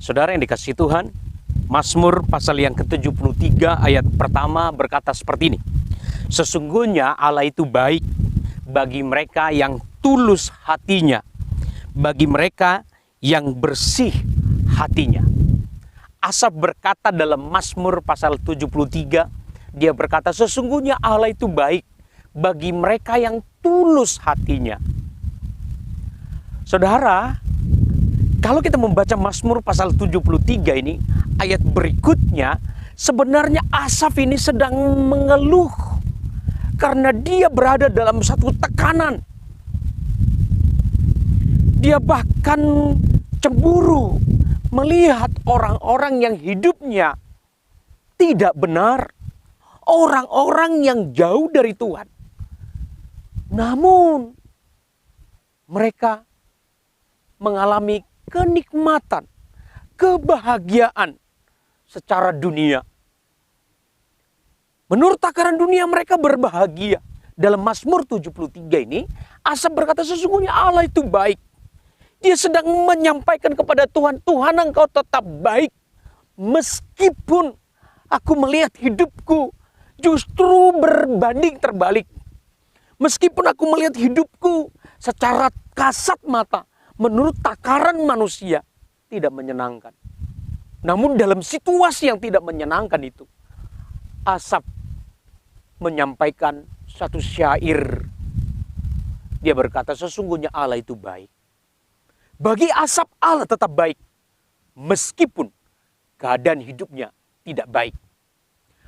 Saudara yang dikasihi Tuhan, Mazmur pasal yang ke-73 ayat pertama berkata seperti ini. Sesungguhnya Allah itu baik bagi mereka yang tulus hatinya, bagi mereka yang bersih hatinya. Asaf berkata dalam Mazmur pasal 73, dia berkata sesungguhnya Allah itu baik bagi mereka yang tulus hatinya. Saudara, kalau kita membaca Mazmur pasal 73 ini, ayat berikutnya, sebenarnya Asaf ini sedang mengeluh karena dia berada dalam satu tekanan. Dia bahkan cemburu melihat orang-orang yang hidupnya tidak benar, orang-orang yang jauh dari Tuhan. Namun mereka mengalami kenikmatan, kebahagiaan secara dunia. Menurut takaran dunia mereka berbahagia. Dalam Mazmur 73 ini, Asaf berkata sesungguhnya Allah itu baik. Dia sedang menyampaikan kepada Tuhan, Tuhan engkau tetap baik. Meskipun aku melihat hidupku justru berbanding terbalik. Meskipun aku melihat hidupku secara kasat mata, menurut takaran manusia, tidak menyenangkan. Namun dalam situasi yang tidak menyenangkan itu, Asaf menyampaikan satu syair. Dia berkata, sesungguhnya Allah itu baik. Bagi Asaf, Allah tetap baik. Meskipun keadaan hidupnya tidak baik.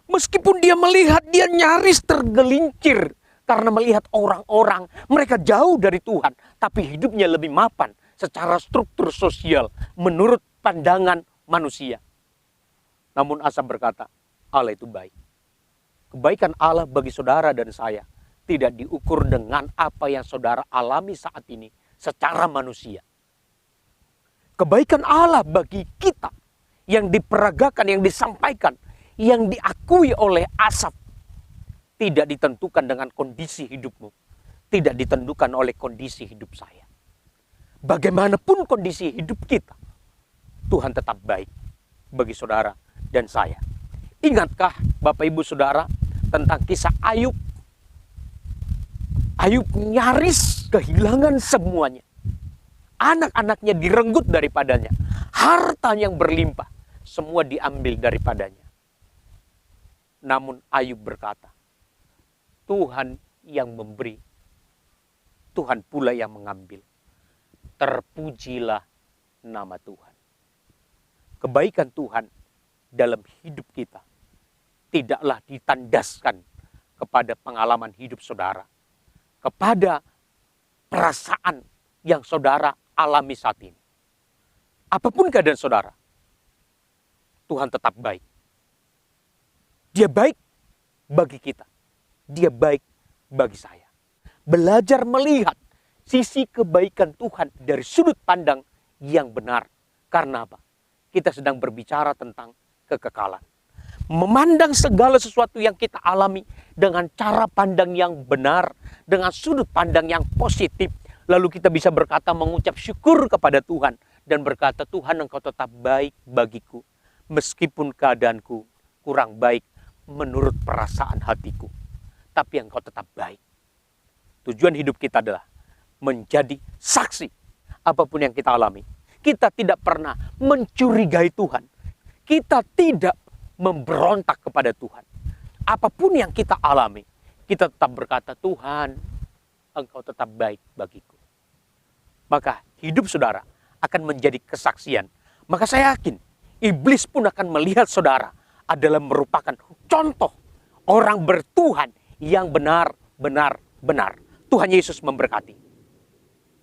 Meskipun dia melihat dia nyaris tergelincir karena melihat orang-orang, mereka jauh dari Tuhan, tapi hidupnya lebih mapan secara struktur sosial menurut pandangan manusia. Namun Asaf berkata, Allah itu baik. Kebaikan Allah bagi saudara dan saya tidak diukur dengan apa yang saudara alami saat ini secara manusia. Kebaikan Allah bagi kita yang diperagakan, yang disampaikan, yang diakui oleh Asaf tidak ditentukan dengan kondisi hidupmu, tidak ditentukan oleh kondisi hidup saya. Bagaimanapun kondisi hidup kita, Tuhan tetap baik bagi saudara dan saya. Ingatkah Bapak Ibu Saudara tentang kisah Ayub? Ayub nyaris kehilangan semuanya. Anak-anaknya direnggut daripadanya. Harta yang berlimpah semua diambil daripadanya. Namun Ayub berkata, Tuhan yang memberi, Tuhan pula yang mengambil. Terpujilah nama Tuhan. Kebaikan Tuhan dalam hidup kita tidaklah ditandaskan kepada pengalaman hidup saudara, kepada perasaan yang saudara alami saat ini. Apapun keadaan saudara, Tuhan tetap baik. Dia baik bagi kita. Dia baik bagi saya. Belajar melihat sisi kebaikan Tuhan dari sudut pandang yang benar. Karena apa? Kita sedang berbicara tentang kekekalan. Memandang segala sesuatu yang kita alami dengan cara pandang yang benar, dengan sudut pandang yang positif. Lalu kita bisa berkata, mengucap syukur kepada Tuhan. Dan berkata, Tuhan engkau tetap baik bagiku. Meskipun keadaanku kurang baik menurut perasaan hatiku. Tapi engkau tetap baik. Tujuan hidup kita adalah menjadi saksi apapun yang kita alami. Kita tidak pernah mencurigai Tuhan. Kita tidak memberontak kepada Tuhan. Apapun yang kita alami, kita tetap berkata, Tuhan, engkau tetap baik bagiku. Maka hidup saudara akan menjadi kesaksian. Maka saya yakin, iblis pun akan melihat saudara adalah merupakan contoh orang bertuhan yang benar-benar benar. Tuhan Yesus memberkati.